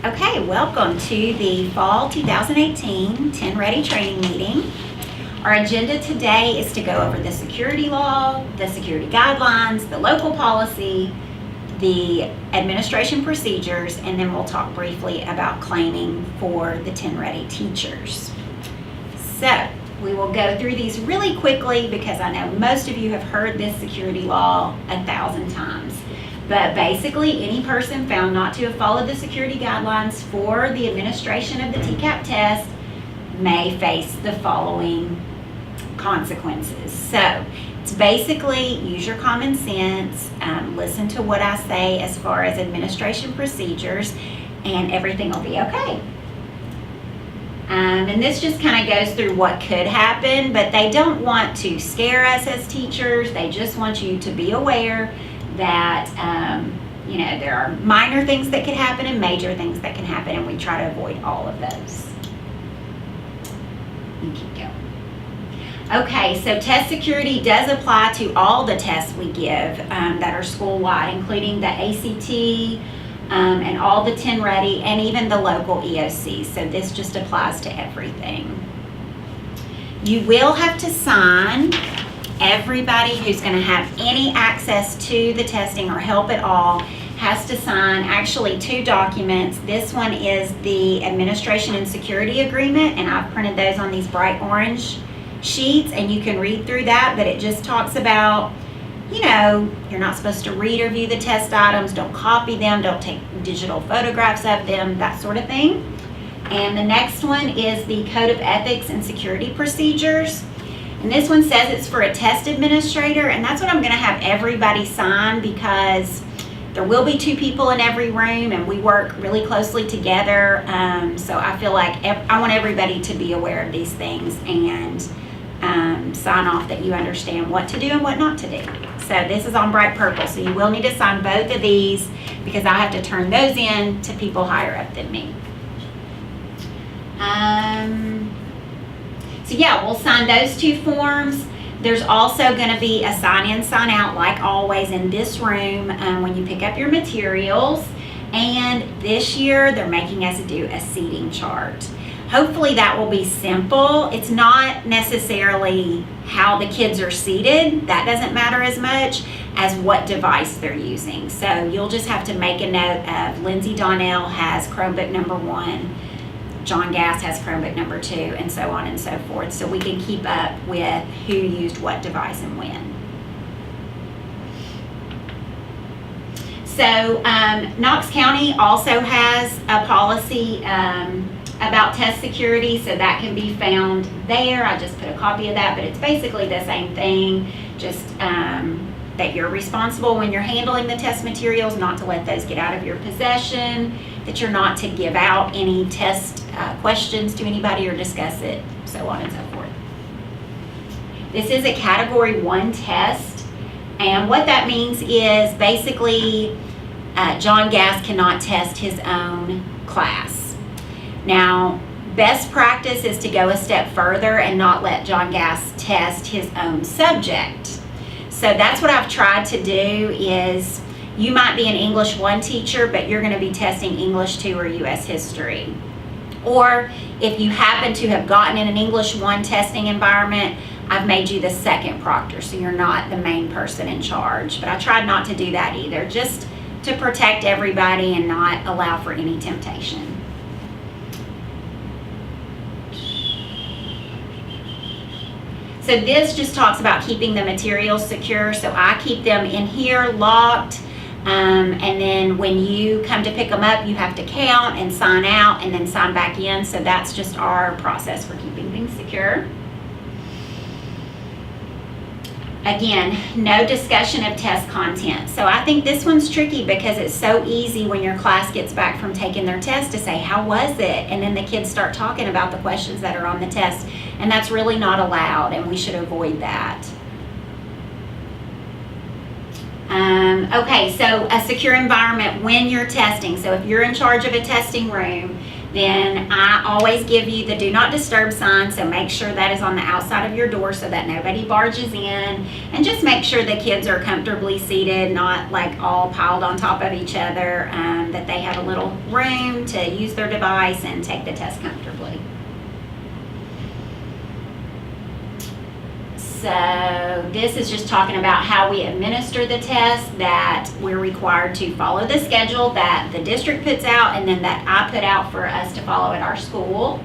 Okay, welcome to the Fall 2018 TNReady Training Meeting. Our agenda today is to go over the security law, the security guidelines, the local policy, the administration procedures, and then we'll talk briefly about claiming for the TNReady teachers. So, we will go through these really quickly because I know most of you have heard this security law 1,000 times. But basically, any person found not to have followed the security guidelines for the administration of the TCAP test may face the following consequences. So, it's basically use your common sense, listen to what I say as far as administration procedures, and everything will be okay. And this just kind of goes through what could happen, but they don't want to scare us as teachers. They just want you to be aware that there are minor things that could happen and major things that can happen, and we try to avoid all of those. You keep going. Okay, so test security does apply to all the tests we give that are school-wide, including the ACT and all the TNReady and even the local EOC. So this just applies to everything. You will have to sign. Everybody who's going to have any access to the testing or help at all has to sign actually 2 documents. This one is the Administration and Security Agreement, and I've printed those on these bright orange sheets, and you can read through that, but it just talks about, you're not supposed to read or view the test items, don't copy them, don't take digital photographs of them, that sort of thing. And the next one is the Code of Ethics and Security Procedures. And this one says it's for a test administrator, and that's what I'm going to have everybody sign because there will be 2 people in every room and we work really closely together. So I feel like I want everybody to be aware of these things and sign off that you understand what to do and what not to do. So this is on bright purple, so you will need to sign both of these because I have to turn those in to people higher up than me. So yeah, we'll sign those 2 forms. There's also going to be a sign-in, sign-out, like always, in this room when you pick up your materials. And this year, they're making us do a seating chart. Hopefully that will be simple. It's not necessarily how the kids are seated. That doesn't matter as much as what device they're using. So you'll just have to make a note of Lyndsey Donnell has Chromebook number 1. John Gass has Chromebook number 2, and so on and so forth, so we can keep up with who used what device and when. So Knox County also has a policy about test security, so that can be found there. I just put a copy of that, but it's basically the same thing, just that you're responsible when you're handling the test materials, not to let those get out of your possession, that you're not to give out any test questions to anybody or discuss it, so on and so forth. This is a Category 1 test, and what that means is basically John Gass cannot test his own class. Now, best practice is to go a step further and not let John Gass test his own subject. So that's what I've tried to do is, you might be an English 1 teacher, but you're going to be testing English 2 or U.S. history. Or if you happen to have gotten in an English 1 testing environment, I've made you the second proctor, so you're not the main person in charge. But I tried not to do that either, just to protect everybody and not allow for any temptation. So this just talks about keeping the materials secure. So I keep them in here locked. And then when you come to pick them up, you have to count and sign out and then sign back in. So that's just our process for keeping things secure. Again, no discussion of test content. So I think this one's tricky because it's so easy when your class gets back from taking their test to say, how was it? And then the kids start talking about the questions that are on the test. And that's really not allowed, and we should avoid that. Okay, so a secure environment when you're testing. So if you're in charge of a testing room, then I always give you the do not disturb sign, so make sure that is on the outside of your door so that nobody barges in, and just make sure the kids are comfortably seated, not like all piled on top of each other, that they have a little room to use their device and take the test comfortably. So this is just talking about how we administer the test, that we're required to follow the schedule that the district puts out and then that I put out for us to follow at our school.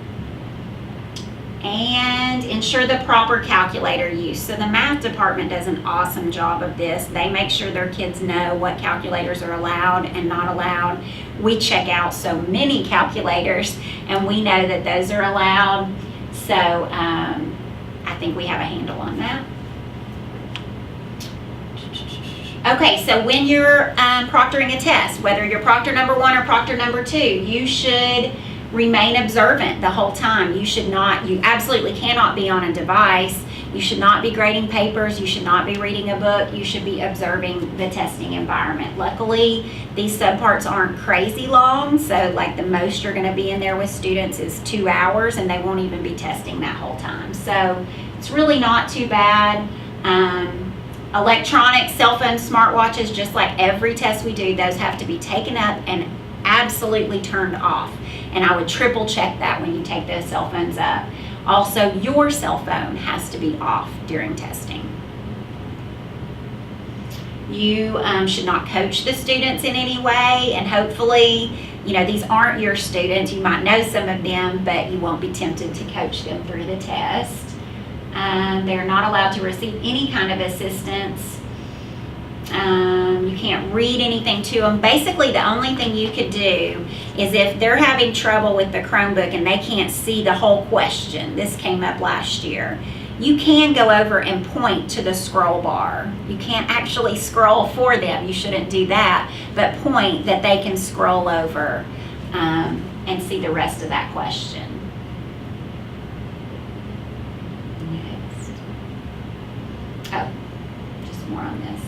And ensure the proper calculator use. So the math department does an awesome job of this. They make sure their kids know what calculators are allowed and not allowed. We check out so many calculators and we know that those are allowed. So I think we have a handle on that. Okay, so when you're proctoring a test, whether you're proctor number 1 or proctor number 2, you should remain observant the whole time. You absolutely cannot be on a device. You should not be grading papers. You should not be reading a book. You should be observing the testing environment. Luckily, these subparts aren't crazy long, so like the most you're going to be in there with students is 2 hours, and they won't even be testing that whole time. So it's really not too bad. Electronic, cell phones, smartwatches, just like every test we do, those have to be taken up and absolutely turned off. And I would triple check that when you take those cell phones up. Also, your cell phone has to be off during testing. You should not coach the students in any way, and hopefully, these aren't your students. You might know some of them, but you won't be tempted to coach them through the test. They're not allowed to receive any kind of assistance. You can't read anything to them. Basically, the only thing you could do is if they're having trouble with the Chromebook and they can't see the whole question. This came up last year. You can go over and point to the scroll bar. You can't actually scroll for them. You shouldn't do that, but point that they can scroll over and see the rest of that question. Next. Oh, just more on this.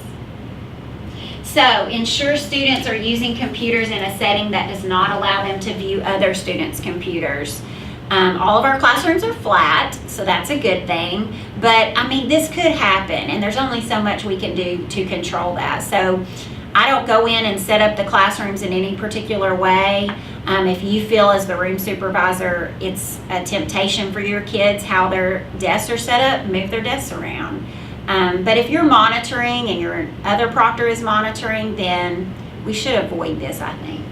So, ensure students are using computers in a setting that does not allow them to view other students' computers. All of our classrooms are flat, so that's a good thing. But, this could happen, and there's only so much we can do to control that. So, I don't go in and set up the classrooms in any particular way. If you feel as the room supervisor it's a temptation for your kids how their desks are set up, move their desks around. But if you're monitoring and your other proctor is monitoring, then we should avoid this, I think.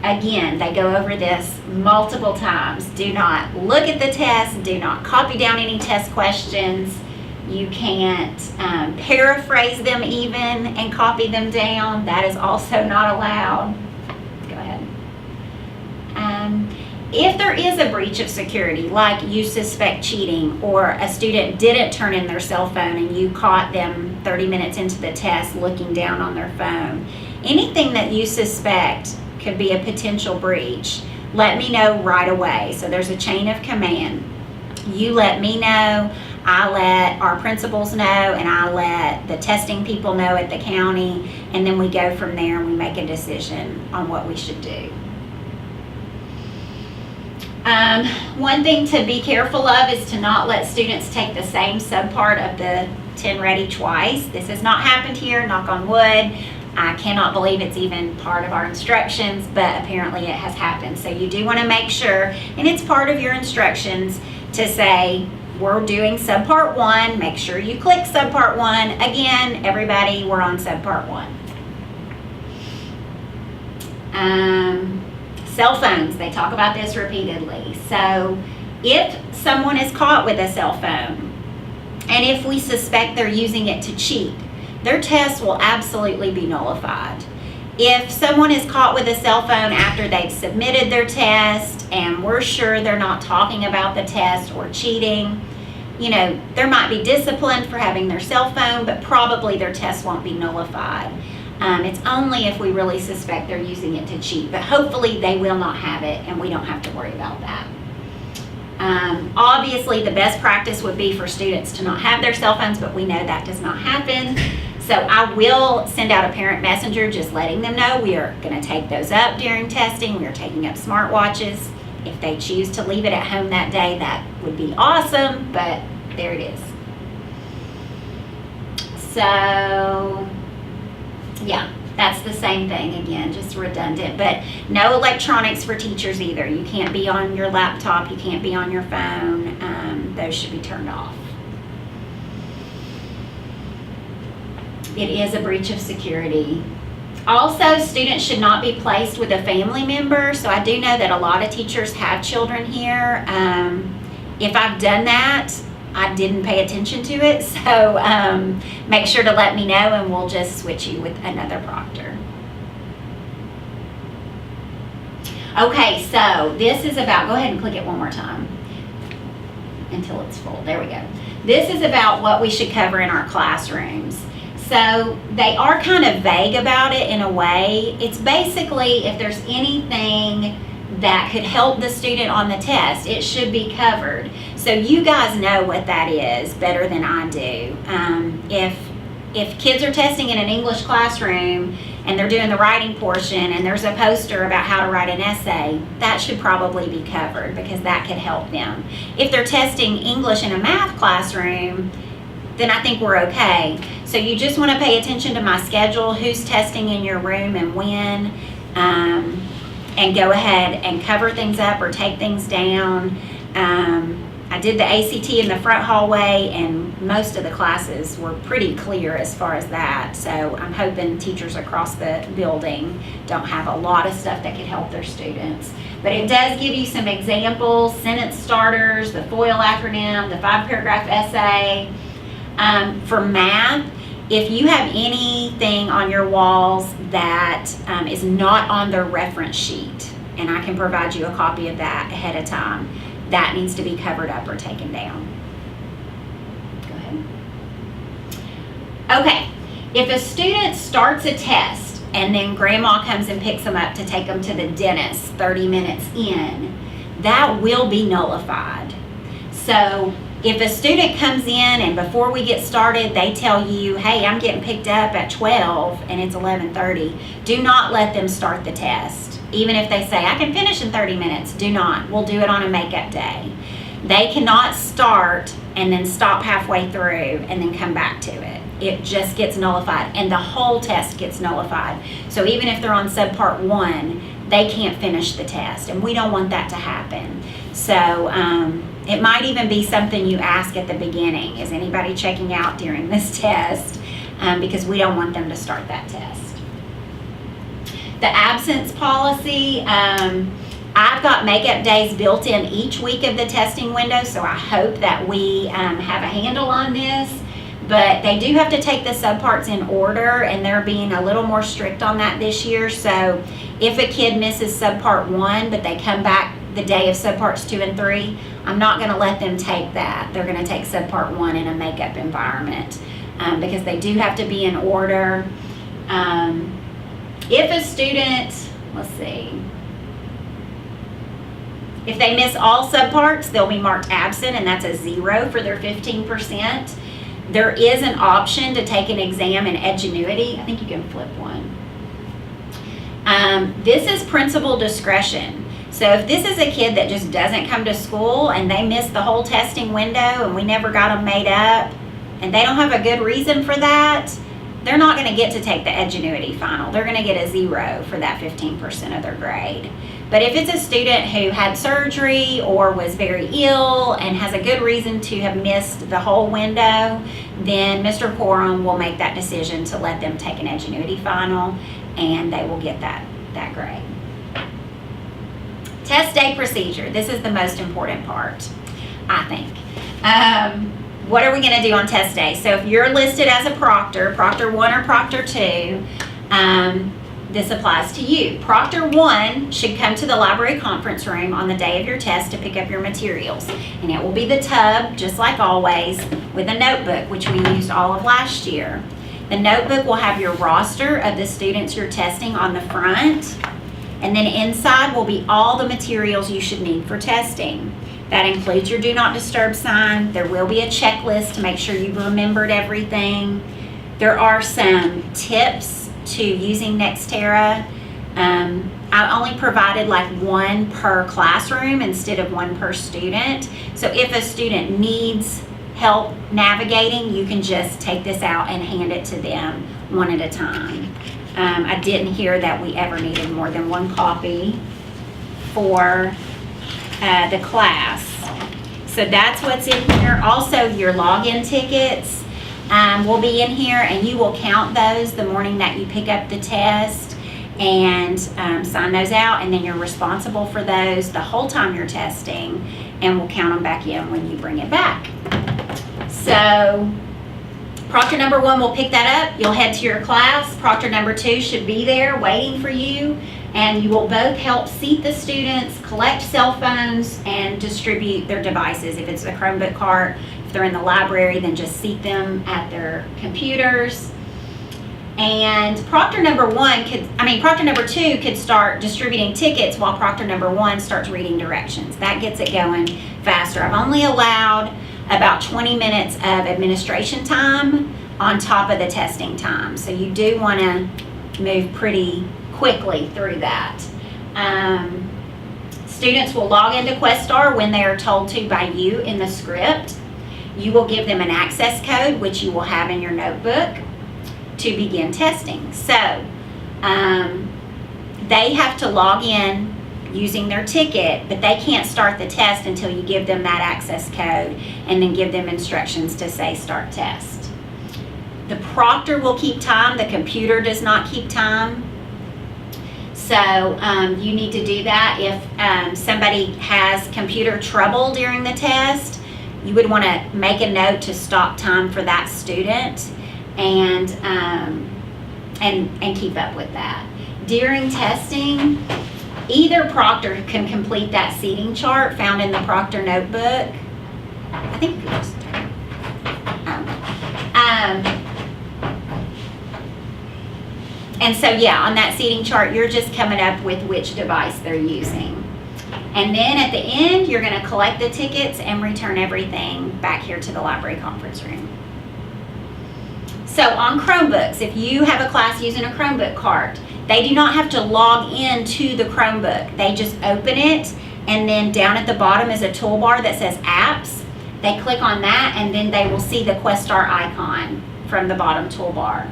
Again, they go over this multiple times. Do not look at the test. Do not copy down any test questions. You can't paraphrase them even and copy them down. That is also not allowed. Go ahead. If there is a breach of security, like you suspect cheating or a student didn't turn in their cell phone and you caught them 30 minutes into the test looking down on their phone, anything that you suspect could be a potential breach, let me know right away. So there's a chain of command. You let me know, I let our principals know, and I let the testing people know at the county, and then we go from there and we make a decision on what we should do. One thing to be careful of is to not let students take the same subpart of the TNReady twice. This has not happened here, knock on wood. I cannot believe it's even part of our instructions, but apparently it has happened. So you do want to make sure, and it's part of your instructions, to say, we're doing subpart 1, make sure you click subpart 1. Again, everybody, we're on subpart 1. Cell phones, they talk about this repeatedly. So if someone is caught with a cell phone, and if we suspect they're using it to cheat, their test will absolutely be nullified. If someone is caught with a cell phone after they've submitted their test and we're sure they're not talking about the test or cheating, there might be discipline for having their cell phone, but probably their test won't be nullified. It's only if we really suspect they're using it to cheat, but hopefully they will not have it and we don't have to worry about that. Obviously, the best practice would be for students to not have their cell phones, but we know that does not happen. So I will send out a parent messenger just letting them know we are going to take those up during testing. We are taking up smartwatches. If they choose to leave it at home that day, that would be awesome, but there it is. So, yeah, that's the same thing again, just redundant, but no electronics for teachers either. You can't be on your laptop, you can't be on your phone. Those should be turned off. It is a breach of security. Also, students should not be placed with a family member. So I do know that a lot of teachers have children here. If I've done that, I didn't pay attention to it. So make sure to let me know and we'll just switch you with another proctor. Okay, so this is about, go ahead and click it one more time until it's full. There we go. This is about what we should cover in our classrooms. So they are kind of vague about it in a way. It's basically if there's anything that could help the student on the test, it should be covered. So you guys know what that is better than I do. If kids are testing in an English classroom and they're doing the writing portion and there's a poster about how to write an essay, that should probably be covered because that could help them. If they're testing English in a math classroom, then I think we're okay. So you just want to pay attention to my schedule, who's testing in your room and when, and go ahead and cover things up or take things down. I did the ACT in the front hallway and most of the classes were pretty clear as far as that. So I'm hoping teachers across the building don't have a lot of stuff that could help their students. But it does give you some examples, sentence starters, the FOIL acronym, the 5-paragraph essay. For math, if you have anything on your walls that is not on the reference sheet, and I can provide you a copy of that ahead of time, that needs to be covered up or taken down. Go ahead. Okay, if a student starts a test and then grandma comes and picks them up to take them to the dentist 30 minutes in, that will be nullified. So if a student comes in and before we get started, they tell you, hey, I'm getting picked up at 12 and it's 11:30, do not let them start the test. Even if they say, I can finish in 30 minutes, do not. We'll do it on a makeup day. They cannot start and then stop halfway through and then come back to it. It just gets nullified and the whole test gets nullified. So even if they're on subpart 1, they can't finish the test and we don't want that to happen. So it might even be something you ask at the beginning. Is anybody checking out during this test? Because we don't want them to start that test. The absence policy, I've got makeup days built in each week of the testing window, so I hope that we have a handle on this. But they do have to take the subparts in order, and they're being a little more strict on that this year. So if a kid misses subpart 1, but they come back the day of subparts 2 and 3, I'm not going to let them take that. They're going to take subpart 1 in a makeup environment because they do have to be in order. If a student, let's see, if they miss all subparts, they'll be marked absent, and that's a 0 for their 15%. There is an option to take an exam in Edgenuity. I think you can flip one. This is principal discretion. So if this is a kid that just doesn't come to school and they miss the whole testing window and we never got them made up and they don't have a good reason for that, they're not going to get to take the Edgenuity final. They're going to get a 0 for that 15% of their grade. But if it's a student who had surgery or was very ill and has a good reason to have missed the whole window, then Mr. Coram will make that decision to let them take an Edgenuity final and they will get that grade. Test day procedure. This is the most important part, I think. What are we going to do on test day? So if you're listed as a proctor, Proctor 1 or Proctor 2, this applies to you. Proctor 1 should come to the library conference room on the day of your test to pick up your materials. And it will be the tub, just like always, with a notebook, which we used all of last year. The notebook will have your roster of the students you're testing on the front. And then inside will be all the materials you should need for testing. That includes your do not disturb sign. There will be a checklist to make sure you've remembered everything. There are some tips to using Nextera. I only provided like one per classroom instead of one per student. So if a student needs help navigating, you can just take this out and hand it to them one at a time. I didn't hear that we ever needed more than one copy for the class. So that's what's in here. Also, your login tickets will be in here, and you will count those the morning that you pick up the test and sign those out, and then you're responsible for those the whole time you're testing, and we'll count them back in when you bring it back. So proctor number 1 will pick that up. You'll head to your class. Proctor number 2 should be there waiting for you, and you will both help seat the students, collect cell phones, and distribute their devices. If it's a Chromebook cart, if they're in the library, then just seat them at their computers. And proctor number 2 could start distributing tickets while proctor number 1 starts reading directions. That gets it going faster. I've only allowed about 20 minutes of administration time on top of the testing time. So you do want to move pretty quickly through that. Students will log into Questar when they are told to by you in the script. You will give them an access code, which you will have in your notebook, to begin testing. So they have to log in using their ticket, but they can't start the test until you give them that access code and then give them instructions to say start test. The proctor will keep time. The computer does not keep time. So you need to do that. If somebody has computer trouble during the test, you would want to make a note to stop time for that student and keep up with that. During testing, either proctor can complete that seating chart found in the proctor notebook. I think you just and so yeah, on that seating chart, you're just coming up with which device they're using. And then at the end, you're going to collect the tickets and return everything back here to the library conference room. So on Chromebooks, if you have a class using a Chromebook cart, they do not have to log into the Chromebook. They just open it, and then down at the bottom is a toolbar that says apps. They click on that, and then they will see the Questar icon from the bottom toolbar.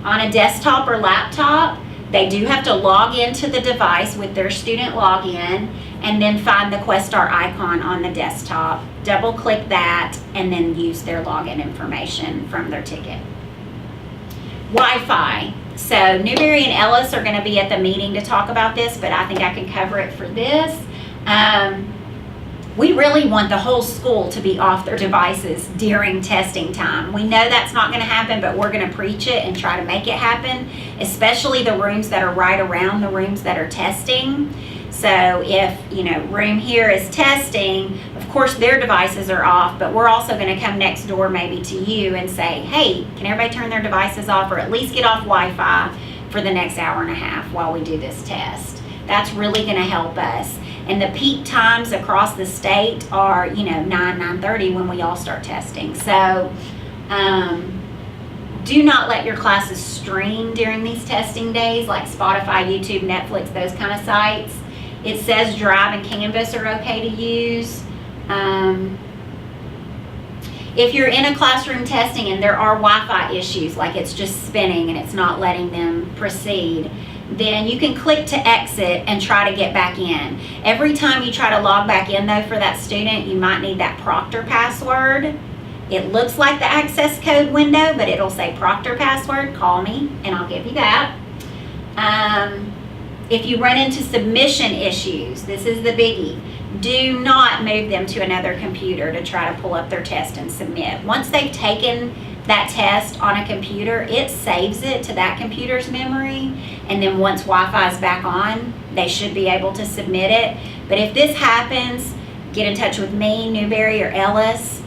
On a desktop or laptop, they do have to log into the device with their student login and then find the Questar icon on the desktop, double click that, and then use their login information from their ticket. Wi-Fi. So Newberry and Ellis are going to be at the meeting to talk about this, but I think I can cover it for this. We really want the whole school to be off their devices during testing time. We know that's not going to happen, but we're going to preach it and try to make it happen, especially the rooms that are right around the rooms that are testing. So if, room here is testing, of course their devices are off, but we're also going to come next door maybe to you and say, hey, can everybody turn their devices off or at least get off Wi-Fi for the next hour and a half while we do this test. That's really going to help us. And the peak times across the state are, 9:30 when we all start testing. So do not let your classes stream during these testing days, like Spotify, YouTube, Netflix, those kind of sites. It says Drive and Canvas are okay to use. If you're in a classroom testing and there are Wi-Fi issues, like it's just spinning and it's not letting them proceed, then you can click to exit and try to get back in. Every time you try to log back in though for that student, you might need that proctor password. It looks like the access code window, but it'll say proctor password. Call me and I'll give you that. If you run into submission issues, this is the biggie. Do not move them to another computer to try to pull up their test and submit. Once they've taken that test on a computer, it saves it to that computer's memory, and then once Wi-Fi is back on, they should be able to submit it. But if this happens, get in touch with me, Newberry, or Ellis,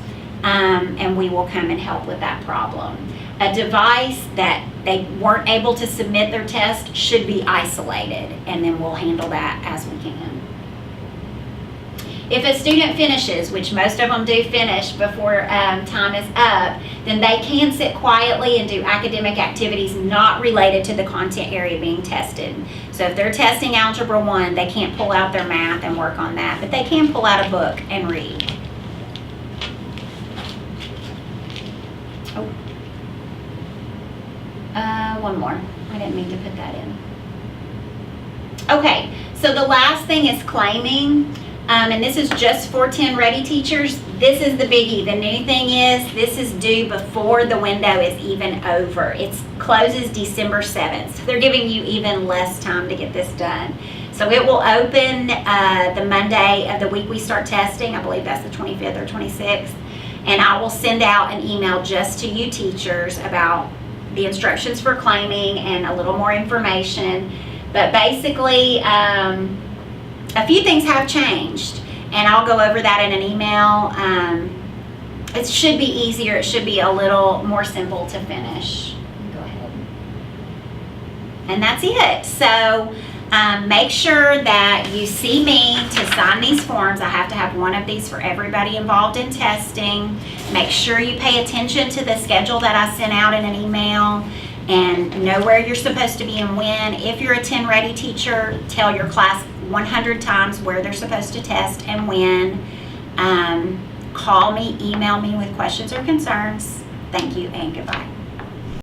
and we will come and help with that problem. A device that they weren't able to submit their test should be isolated, and then we'll handle that as we can. If a student finishes, which most of them do finish before time is up, then they can sit quietly and do academic activities not related to the content area being tested. So if they're testing Algebra 1, they can't pull out their math and work on that, but they can pull out a book and read. One more. I didn't mean to put that in. Okay, so the last thing is claiming, and this is just for TNReady teachers. This is the biggie. The new thing is this is due before the window is even over. It closes December 7th. So they're giving you even less time to get this done. So it will open the Monday of the week we start testing. I believe that's the 25th or 26th. And I will send out an email just to you teachers about the instructions for claiming and a little more information. But basically, a few things have changed, and I'll go over that in an email. It should be easier. It should be a little more simple to finish. Go ahead. And that's it. So make sure that you see me to sign these forms. I have to have one of these for everybody involved in testing. Make sure you pay attention to the schedule that I sent out in an email and know where you're supposed to be and when. If you're a TNReady teacher, tell your class 100 times where they're supposed to test and when. Call me, email me with questions or concerns. Thank you and goodbye.